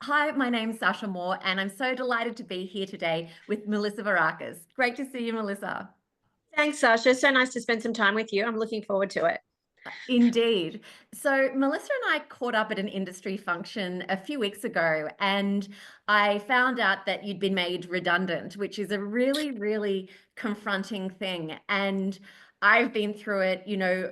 Hi, my name's Sasha Moore, and I'm so delighted to be here today with Mallissa Vourakis. Great to see you, Melissa. Thanks, Sasha. So nice to spend some time with you. I'm looking forward to it. Indeed. So, Melissa and I caught up at an industry function a few weeks ago, and I found out that you'd been made redundant, which is a really, really confronting thing. And I've been through it,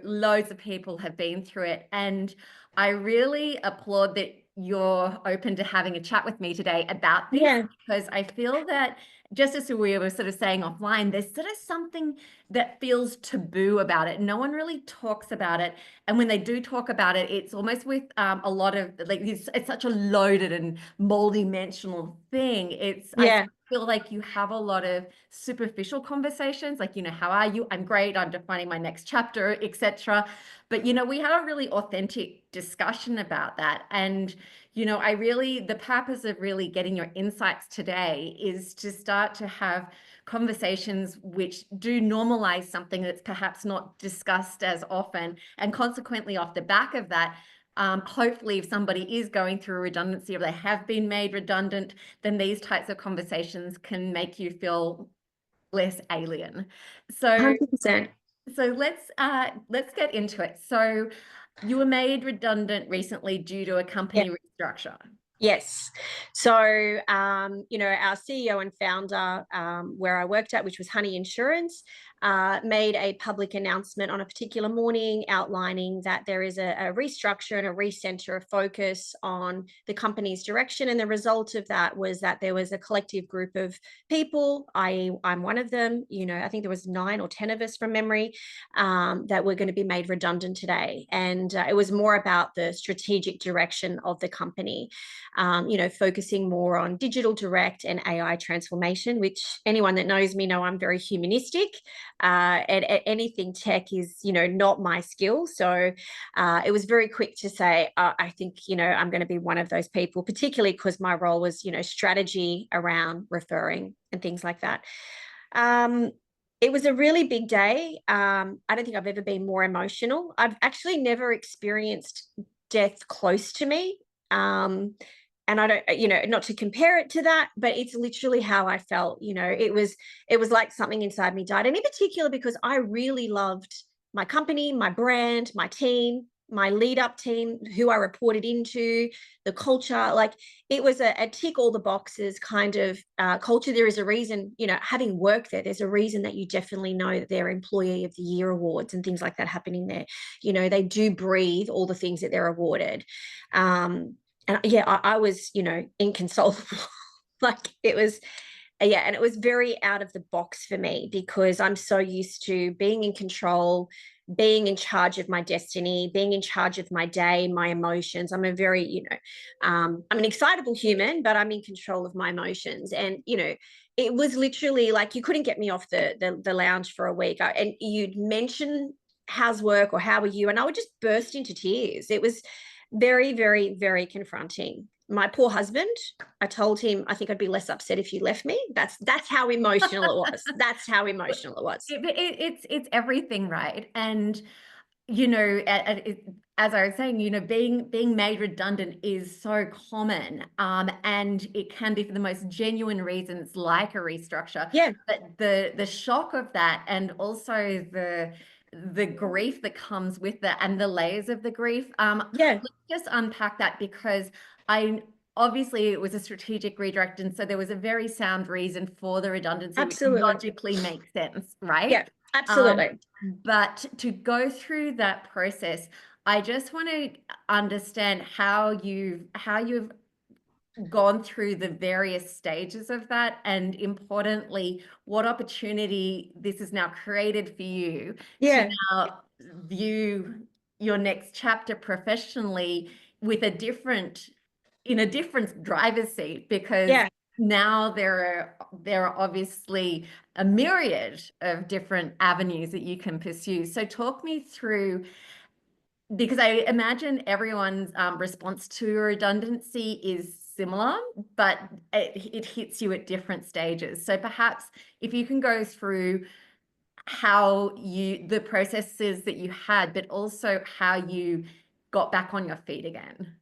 loads of people have been through it. And I really applaud that you're open to having a chat with me today about this, Yeah, because I feel that just as we were sort of saying offline, there's sort of something that feels taboo about it. No one really talks about it. And when they do talk about it, it's almost with a lot of like it's such a loaded and multi-dimensional thing. I yeah, feel like you have a lot of superficial conversations, like, how are you? I'm great. I'm defining my next chapter, etc. But we had a really authentic discussion about that. And the purpose of really getting your insights today is to start to have conversations which do normalize something that's perhaps not discussed as often. And consequently, off the back of that, hopefully, if somebody is going through a redundancy or they have been made redundant, then these types of conversations can make you feel less alien. So, 100%. let's get into it. So, you were made redundant recently due to a Yeah. company restructure. Yes. So, our CEO and founder, where I worked at, which was Honey Insurance, made a public announcement on a particular morning outlining that there is a restructure and a recenter of focus on the company's direction. And the result of that was that there was a collective group of people, I'm one of them, I think there was 9 or 10 of us from memory, that were going to be made redundant today. And it was more about the strategic direction of the company, focusing more on digital direct and AI transformation, which anyone that knows me know I'm very humanistic, and anything tech is, not my skill. So it was very quick to say, I think, I'm going to be one of those people, particularly because my role was, strategy around referring and things like that. Um, it was a really big day. I don't think I've ever been more emotional. I've actually never experienced death close to me. And I don't, not to compare it to that, but it's literally how I felt. It was like something inside me died. And in particular, because I really loved my company, my brand, my team, my lead up team, who I reported into, the culture. Like, it was a tick all the boxes kind of culture. There is a reason, having worked there, there's a reason that you definitely know that there are Employee of the Year awards and things like that happening there. They do breathe all the things that they're awarded. And yeah, I was, inconsolable. Like, it was, yeah, and it was very out of the box for me because I'm so used to being in control, being in charge of my destiny, being in charge of my day, my emotions. I'm a very, I'm an excitable human, but I'm in control of my emotions. And, it was literally like you couldn't get me off the lounge for a week. And you'd mention how's work or how are you? And I would just burst into tears. It was very, very, very confronting. My poor husband, I told him I think I'd be less upset if you left me. That's how emotional it was. That's how emotional it was. It's everything, right? And as I was saying, being made redundant is so common, and it can be for the most genuine reasons, like a restructure. Yeah, But the shock of that, and also the grief that comes with that, and the layers of the grief. yeah, Let's just unpack that, because I obviously it was a strategic redirect, and so there was a very sound reason for the redundancy, which absolutely. logically makes sense, Yeah, right? Um, absolutely. but to go through that process, I just want to understand how you've gone through the various stages of that, and importantly, what opportunity this has now created for you to Yeah, now view your next chapter professionally with in a different driver's seat, because yeah. now there are obviously a myriad of different avenues that you can pursue. So talk me through, because I imagine everyone's response to redundancy is similar, but it hits you at different stages. So perhaps if you can go through the processes that you had, but also how you got back on your feet again.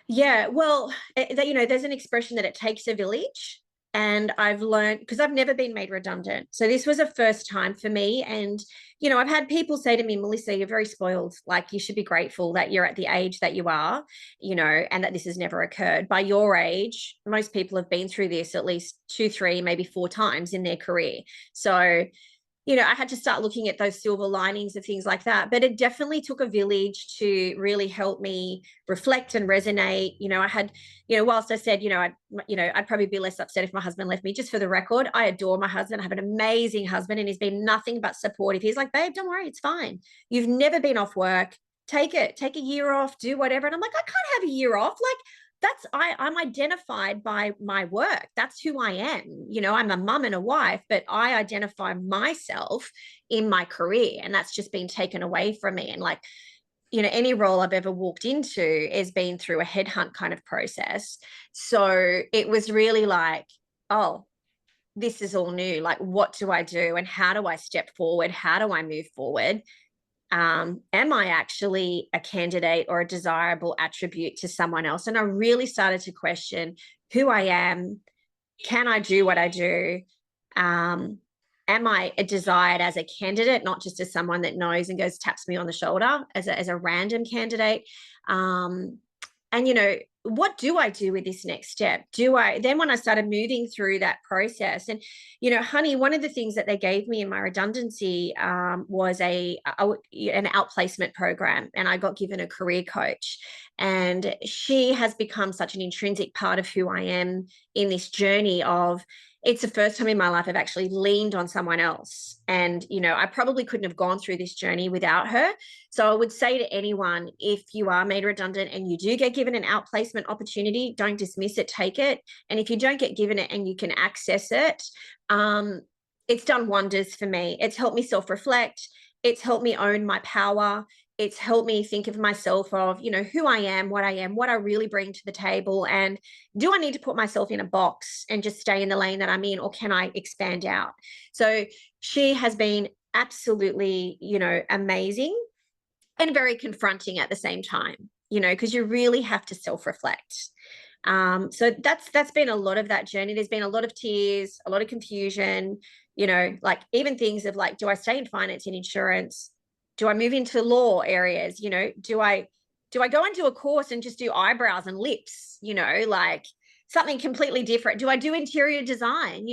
Yeah, well, there's an expression that it takes a village. And I've learned, because I've never been made redundant. So this was a first time for me. And, I've had people say to me, Mallissa, you're very spoiled. Like, you should be grateful that you're at the age that you are, and that this has never occurred. By your age, most people have been through this at least 2, 3, maybe 4 times in their career. So, I had to start looking at those silver linings and things like that. But it definitely took a village to really help me reflect and resonate. I had, whilst I said, I'd probably be less upset if my husband left me. Just for the record, I adore my husband. I have an amazing husband, and he's been nothing but supportive. He's like, babe, don't worry, it's fine. You've never been off work. Take a year off, do whatever. And I'm like, I can't have a year off. Like, I'm identified by my work. That's who I am. I'm a mum and a wife, but I identify myself in my career, and that's just been taken away from me. And like, any role I've ever walked into has been through a headhunt kind of process. So it was really like, oh, this is all new. Like, what do I do? And how do I step forward? How do I move forward? Am I actually a candidate or a desirable attribute to someone else? And I really started to question who I am. Can I do what I do? Am I desired as a candidate, not just as someone that knows and goes taps me on the shoulder as a random candidate? And what do I do with this next step? Then when I started moving through that process, and honey, one of the things that they gave me in my redundancy was an outplacement program, and I got given a career coach, and she has become such an intrinsic part of who I am in this journey of, it's the first time in my life I've actually leaned on someone else. And, I probably couldn't have gone through this journey without her. So I would say to anyone, if you are made redundant and you do get given an outplacement opportunity, don't dismiss it, take it. And if you don't get given it and you can access it, it's done wonders for me. It's helped me self-reflect. It's helped me own my power. It's helped me think of myself of, who I am, what I really bring to the table. And do I need to put myself in a box and just stay in the lane that I'm in, or can I expand out? So she has been absolutely, amazing and very confronting at the same time, because you really have to self-reflect. So that's been a lot of that journey. There's been a lot of tears, a lot of confusion, like even things of like, do I stay in finance and insurance? Do I move into law areas? Do I go and do a course and just do eyebrows and lips? Like something completely different. Do I do interior design?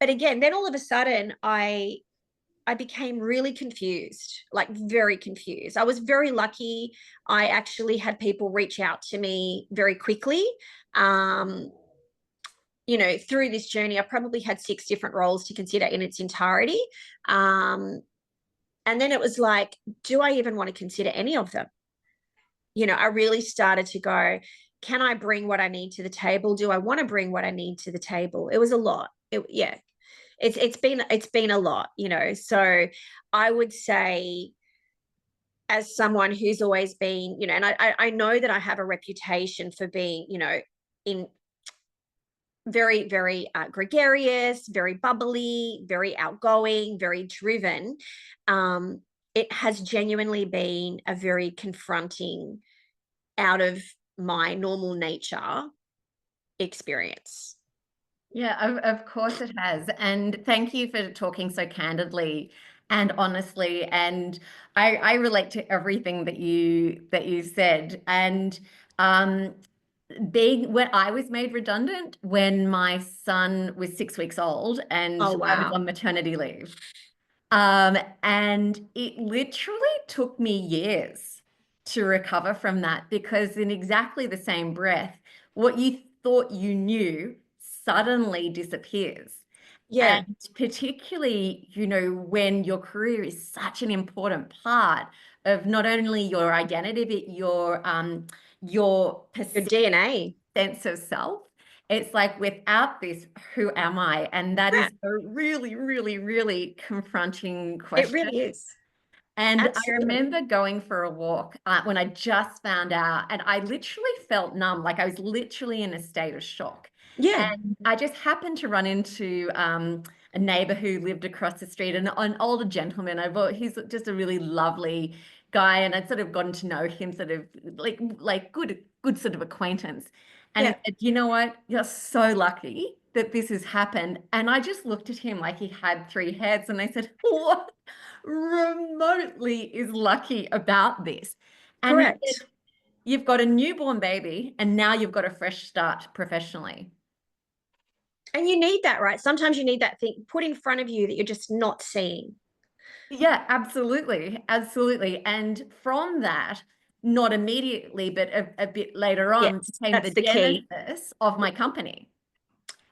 But again, then all of a sudden I became really confused, like very confused. I was very lucky. I actually had people reach out to me very quickly. Through this journey, I probably had 6 different roles to consider in its entirety. And then it was like, do I even want to consider any of them? I really started to go, can I bring what I need to the table? Do I want to bring what I need to the table? It was a lot. It's been a lot, So I would say, as someone who's always been, and I know that I have a reputation for being, in very, very gregarious, very bubbly, very outgoing, very driven. It has genuinely been a very confronting, out of my normal nature experience. Yeah, of course it has. And thank you for talking so candidly and honestly. And I relate to everything that you said. And um, being when I was made redundant when my son was 6 weeks old and Oh, I was wow. on maternity leave. And it literally took me years to recover from that because in exactly the same breath, what you thought you knew suddenly disappears. Yeah, And particularly, when your career is such an important part of not only your identity, but your your perceived DNA. sense of self. It's like, without this, who am I? And that Yeah, is a really, really, really confronting it question. really is. And I Absolutely. remember going for a walk when I just found out, and I literally felt numb, like I was literally in a state of shock. Yeah. And I just happened to run into a neighbor who lived across the street, an older gentleman. He's just a really lovely, guy, and I'd sort of gotten to know him, sort of like good sort of acquaintance. And he Yeah. said, "You know what? You're so lucky that this has happened." And I just looked at him like he had three heads, and I said, "What remotely is lucky about this?" And he Correct. said, "You've got a newborn baby, and now you've got a fresh start professionally." And you need that, right? Sometimes you need that thing put in front of you that you're just not seeing. Yeah, absolutely. Absolutely. And from that, not immediately, but a bit later on, Yes, came the that's the key. genesis of my company.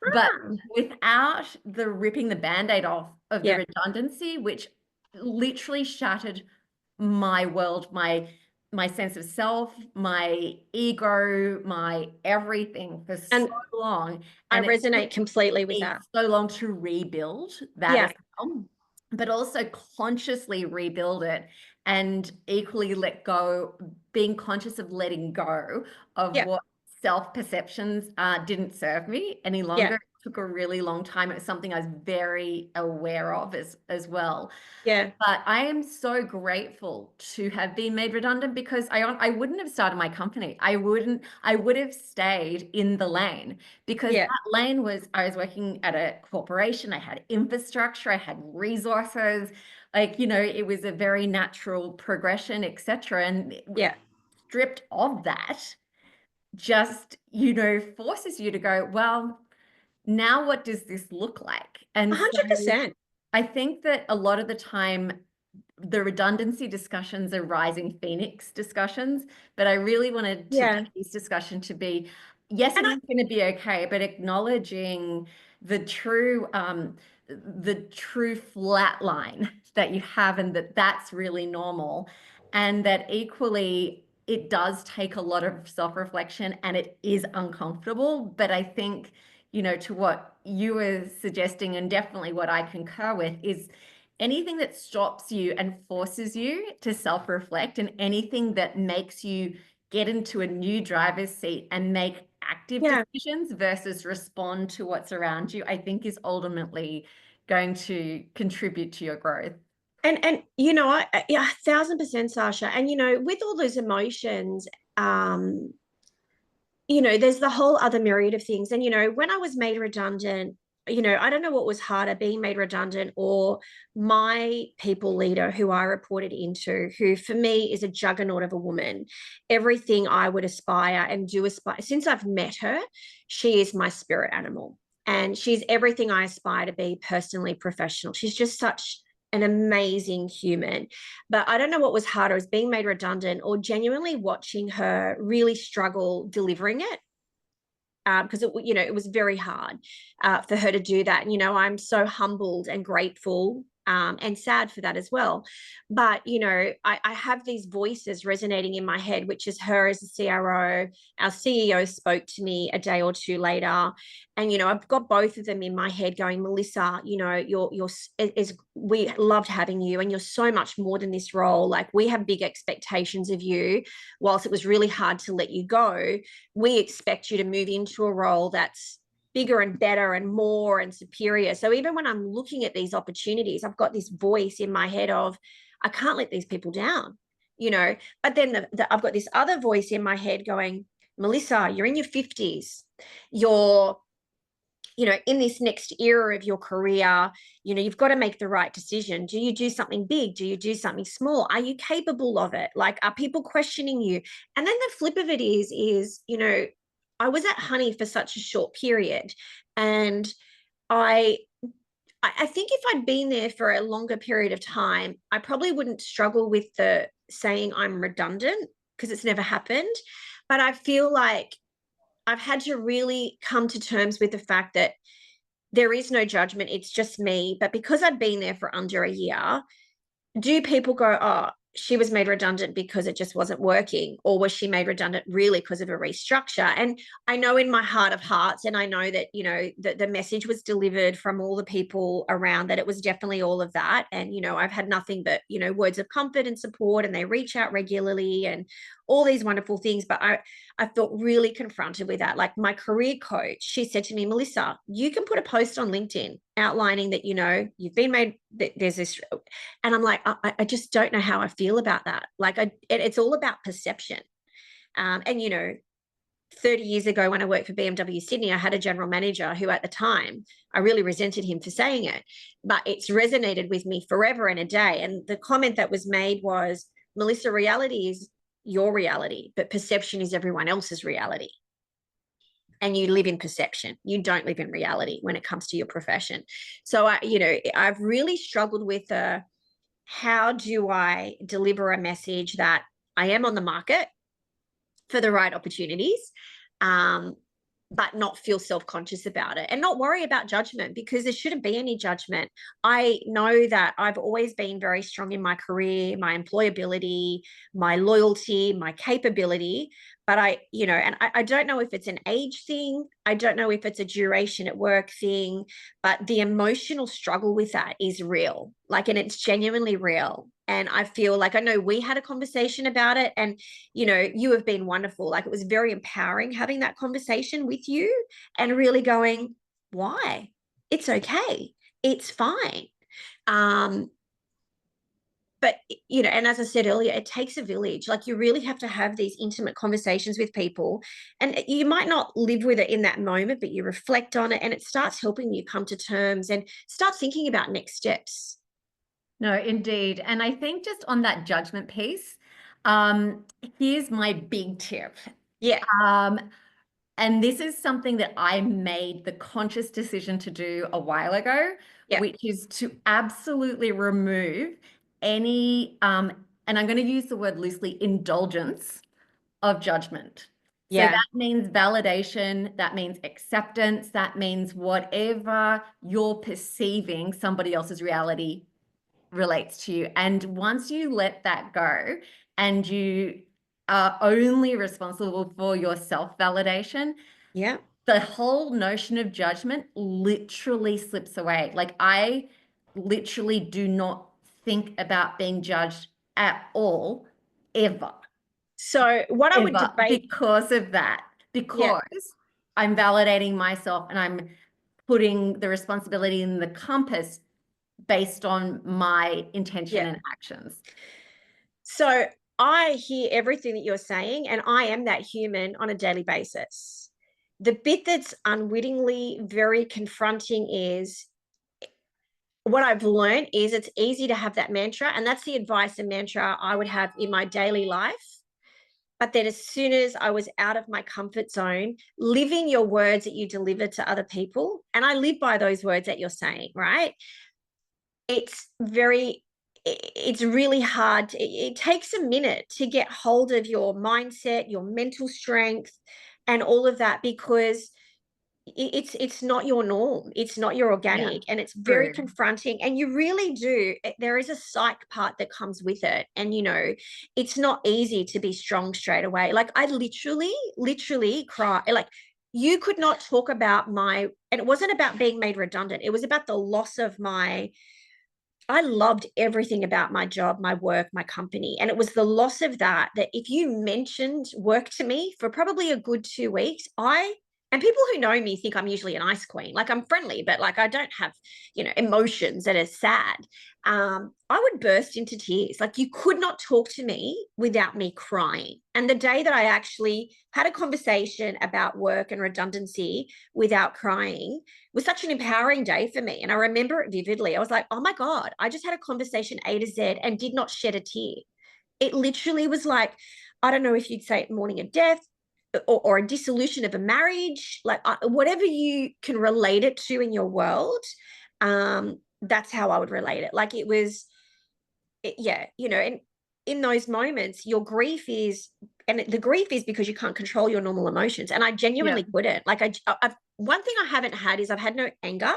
But Ah, without the ripping the band-aid off of the yeah, redundancy, which literally shattered my world, my sense of self, my ego, my everything for so and long. I And it took resonate completely with me that. so long to rebuild that Yeah, as well, but also consciously rebuild it and equally let go, being conscious of letting go of yeah, what self-perceptions didn't serve me any yeah, longer. It took a really long time. It was something I was very aware of as well. yeah, But I am so grateful to have been made redundant because I wouldn't have started my company. I would have stayed in the lane because yeah, that lane was, I was working at a corporation, I had infrastructure, I had resources, like, it was a very natural progression, etc. And yeah. stripped of that, just, forces you to go, well, now what does this look like? And so 100%. I think that a lot of the time, the redundancy discussions are rising phoenix discussions, but I really wanted Yeah. today's discussion to be, yes, And it I, is going to be okay, but acknowledging the true flat line that you have, and that that's really normal, and that equally it does take a lot of self-reflection and it is uncomfortable. But I think, to what you were suggesting, and definitely what I concur with, is anything that stops you and forces you to self-reflect, and anything that makes you get into a new driver's seat and make active yeah. decisions versus respond to what's around you, I think is ultimately going to contribute to your growth. And yeah, 1,000%, Sasha. And with all those emotions, um, there's the whole other myriad of things. And when I was made redundant, I don't know what was harder, being made redundant or my people leader who I reported into, who for me is a juggernaut of a woman. Everything I would aspire and do aspire, since I've met her, she is my spirit animal. And she's everything I aspire to be personally, professional. She's just such an amazing human. But I don't know what was harder, is being made redundant or genuinely watching her really struggle delivering it. Because it was very hard for her to do that. And I'm so humbled and grateful and sad for that as well. But I have these voices resonating in my head, which is her as a CRO. Our CEO spoke to me a day or two later, and I've got both of them in my head going, Mallissa, you're is we loved having you, and you're so much more than this role. Like, we have big expectations of you. Whilst it was really hard to let you go, we expect you to move into a role that's bigger and better and more and superior. So even when I'm looking at these opportunities, I've got this voice in my head of, I can't let these people down, but then I've got this other voice in my head going, Mallissa, you're in your 50s. You're in this next era of your career, you've got to make the right decision. Do you do something big? Do you do something small? Are you capable of it? Like, are people questioning you? And then the flip of it is, I was at Honey for such a short period, and I I think if I'd been there for a longer period of time, I probably wouldn't struggle with the saying I'm redundant, because it's never happened. But I feel like I've had to really come to terms with the fact that there is no judgment. It's just me. But because I'd been there for under a year, do people go, oh, she was made redundant because it just wasn't working? Or was she made redundant really because of a restructure? And I know in my heart of hearts, and I know that, that the message was delivered from all the people around, that it was definitely all of that. And, I've had nothing but, words of comfort and support, and they reach out regularly and all these wonderful things. But I felt really confronted with that. Like my career coach, she said to me, Mallissa, you can put a post on LinkedIn outlining that, you know, you've been made, there's this. And I'm like, I just don't know how I feel about that. Like it's all about perception. And, you know, 30 years ago when I worked for BMW Sydney, I had a general manager who at the time, I really resented him for saying it, but it's resonated with me forever and a day. And the comment that was made was, Mallissa, reality is your reality, but perception is everyone else's reality. And you live in perception. You don't live in reality when it comes to your profession. So, you know, I've really struggled with how do I deliver a message that I am on the market for the right opportunities, but not feel self-conscious about it and not worry about judgment, because there shouldn't be any judgment. I know that I've always been very strong in my career, my employability, my loyalty, my capability. But you know, and I don't know if it's an age thing. I don't know if it's a duration at work thing, but the emotional struggle with that is real. Like, and it's genuinely real. And I feel like, I know we had a conversation about it, and, you know, you have been wonderful. Like, it was very empowering having that conversation with you and really going, why? It's okay. It's fine. But, you know, and as I said earlier, it takes a village. Like, you really have to have these intimate conversations with people, and you might not live with it in that moment, but you reflect on it, and it starts helping you come to terms and start thinking about next steps. No, indeed. And I think just on that judgment piece, here's my big tip. Yeah. Um, and this is something that I made the conscious decision to do a while ago, Yeah. which is to absolutely remove any, and I'm going to use the word loosely, indulgence of judgment. So Yeah. that means validation, that means acceptance, that means whatever you're perceiving somebody else's reality relates to you. And once you let that go and you are only responsible for your self-validation, Yeah. the whole notion of judgment literally slips away. Like, I literally do not think about being judged at all, ever, So what I would ever, debate, because of that, yeah, because I'm validating myself and I'm putting the responsibility in the compass based on my intention yeah. and actions. So I hear everything that you're saying, and I am that human on a daily basis. The bit that's unwittingly very confronting is, what I've learned is it's easy to have that mantra, and that's the advice and mantra I would have in my daily life. But then, as soon as I was out of my comfort zone, living your words that you deliver to other people, and I live by those words that you're saying, right? It's really hard. It takes a minute to get hold of your mindset, your mental strength, and all of that, because it's not your norm, it's not your Yeah, organic, and it's very true. confronting. And you really do, there is a psych part that comes with it, and, you know, it's not easy to be strong straight away. Like, I literally cry. Like, you could not talk about my, and it wasn't about being made redundant, it was about the loss of my, I loved everything about my job, my work, my company. And it was the loss of that, that if you mentioned work to me for probably a good 2 weeks, and people who know me think I'm usually an ice queen. Like, I'm friendly, but like, I don't have, you know, emotions that are sad. I would burst into tears. Like, you could not talk to me without me crying. And the day that I actually had a conversation about work and redundancy without crying was such an empowering day for me. And I remember it vividly. I was like, oh my God, I just had a conversation A to Z and did not shed a tear. It literally was like, I don't know if you'd say it, mourning a death, or a dissolution of a marriage, like, whatever you can relate it to in your world. That's how I would relate it. Like, it was, yeah, you know, and in those moments, your grief is, and the grief is because you can't control your normal emotions. And I Yeah. genuinely couldn't. Like, I've one thing I haven't had is I've had no anger,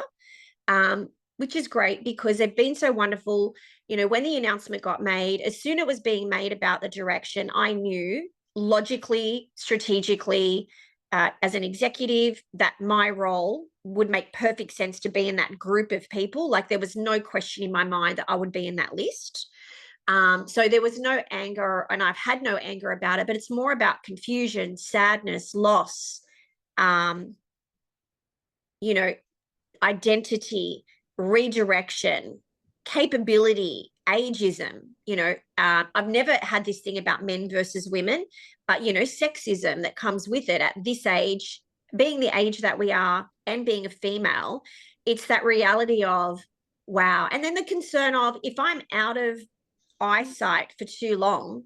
which is great because they've been so wonderful. You know, when the announcement got made, as soon as it was being made about the direction, I knew logically, strategically, as an executive, that my role would make perfect sense to be in that group of people. Like, there was no question in my mind that I would be in that list. So there was no anger, and I've had no anger about it, but it's more about confusion, sadness, loss, um, you know, identity, redirection, capability, ageism. I've never had this thing about men versus women, but, sexism that comes with it at this age, being the age that we are and being a female, it's that reality of, wow. And then the concern of, if I'm out of eyesight for too long,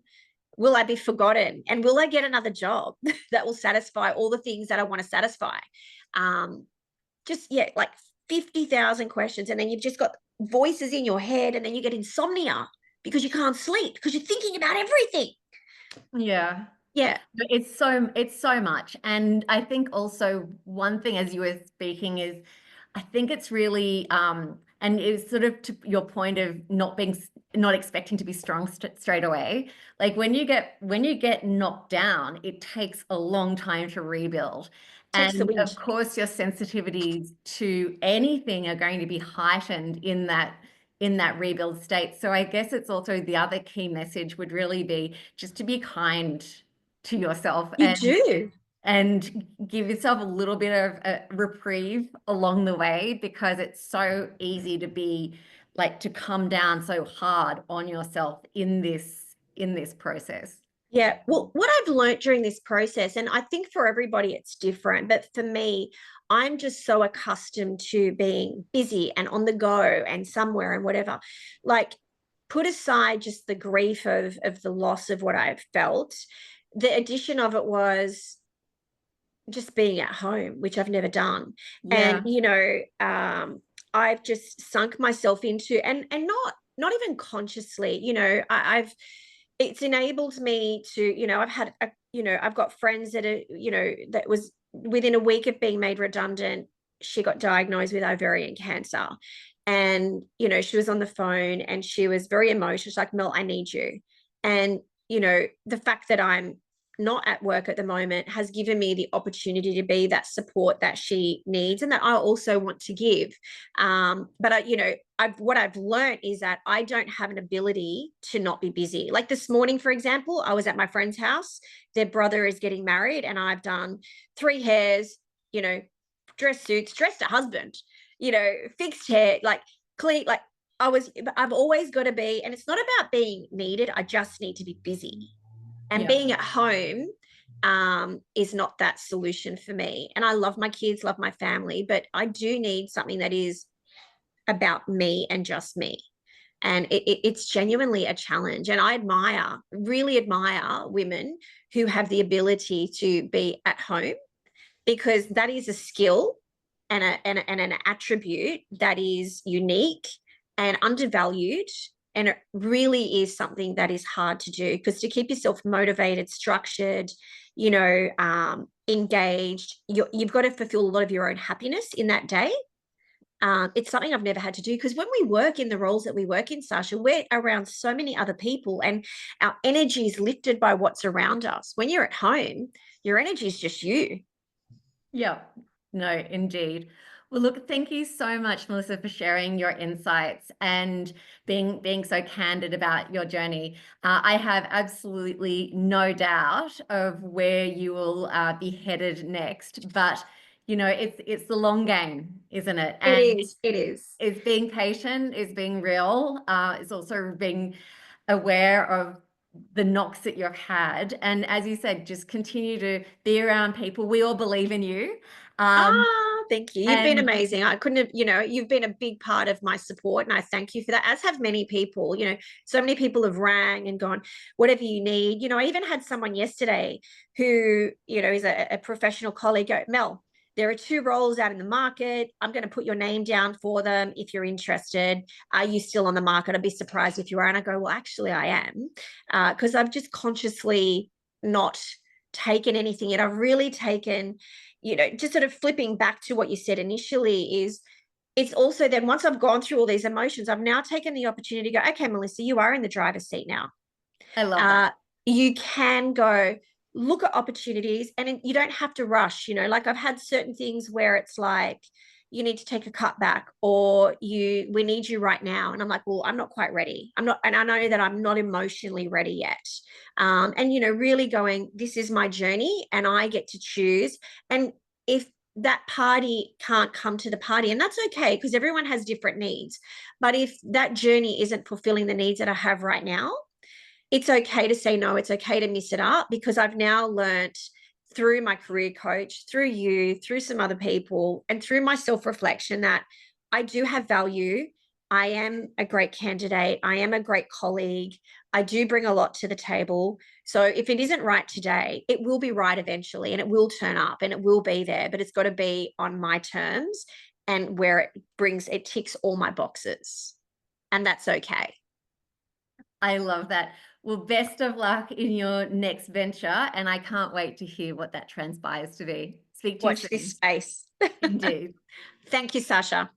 will I be forgotten? And will I get another job that will satisfy all the things that I want to satisfy? Um, yeah, like 50,000 questions. And then you've just got voices in your head, and then you get insomnia because you can't sleep because you're thinking about everything. Yeah. Yeah. It's so much. And I think also one thing as you were speaking is I think it's really and it's sort of to your point of not expecting to be strong straight away. Like when you get knocked down, it takes a long time to rebuild. Takes the And wind. of course your sensitivities to anything are going to be heightened in that rebuild state. So I guess it's also the other key message would really be just to be kind to yourself You do. and give yourself a little bit of a reprieve along the way, because it's so easy to be like to come down so hard on yourself in this process. Yeah. Well, what I've learned during this process, and I think for everybody it's different, but for me, I'm just so accustomed to being busy and on the go and somewhere and whatever. Like, put aside just the grief of the loss of what I've felt. The addition of it was just being at home, which I've never done. And, Yeah. I've just sunk myself into, and not even consciously, I've it's enabled me to, I've got friends that are, that was within a week of being made redundant, she got diagnosed with ovarian cancer. And, she was on the phone and she was very emotional. She's like, Mel, I need you. And, the fact that I'm not at work at the moment has given me the opportunity to be that support that she needs and that I also want to give. But what I've learned is that I don't have an ability to not be busy. Like this morning, for example, I was at my friend's house. Their brother is getting married, and I've done 3 hairs, dress suits, dressed a husband, fixed hair, like clean, like I've always got to be, and it's not about being needed. I just need to be busy. And Yeah. being at home is not that solution for me. And I love my kids, love my family, but I do need something that is about me and just me. And it's genuinely a challenge. And I really admire women who have the ability to be at home, because that is a skill and an attribute that is unique and undervalued. And it really is something that is hard to do, because to keep yourself motivated, structured, engaged, you've got to fulfill a lot of your own happiness in that day. It's something I've never had to do, because when we work in the roles that we work in, Sasha, we're around so many other people and our energy is lifted by what's around us. When you're at home, your energy is just you. Yeah, no, indeed. Well, look, thank you so much, Melissa, for sharing your insights and being so candid about your journey. I have absolutely no doubt of where you will be headed next, but it's the long game, isn't it? It And is. It is. it's being patient, it's being real, it's also being aware of the knocks that you've had. And as you said, just continue to be around people. We all believe in you. Thank you. You've been And amazing. I couldn't have, you've been a big part of my support, and I thank you for that, as have many people. So many people have rang and gone, whatever you need. I even had someone yesterday who, is a professional colleague go, Mel, there are 2 roles out in the market. I'm going to put your name down for them if you're interested. Are you still on the market? I'd be surprised if you are. And I go, well, actually, I am, because I've just consciously not taken anything yet. I've really taken, just sort of flipping back to what you said initially, is it's also then, once I've gone through all these emotions, I've now taken the opportunity to go, okay, Mallissa, you are in the driver's seat now. I love that. You can go look at opportunities, and you don't have to rush. Like I've had certain things where it's like, you need to take a cut back, or we need you right now. And I'm like, well, I'm not quite ready. I'm not, and I know that I'm not emotionally ready yet. And really going, this is my journey and I get to choose. And if that party can't come to the party, and that's okay, because everyone has different needs. But if that journey isn't fulfilling the needs that I have right now, it's okay to say no. It's okay to miss it up, because I've now learnt through my career coach, through you, through some other people, and through my self-reflection that I do have value. I am a great candidate. I am a great colleague. I do bring a lot to the table. So if it isn't right today, it will be right eventually, and it will turn up and it will be there, but it's got to be on my terms and where it ticks all my boxes. And that's okay. I love that. Well, best of luck in your next venture, and I can't wait to hear what that transpires to be. Speak to you Watch this soon. space. Indeed. Thank you, Sasha.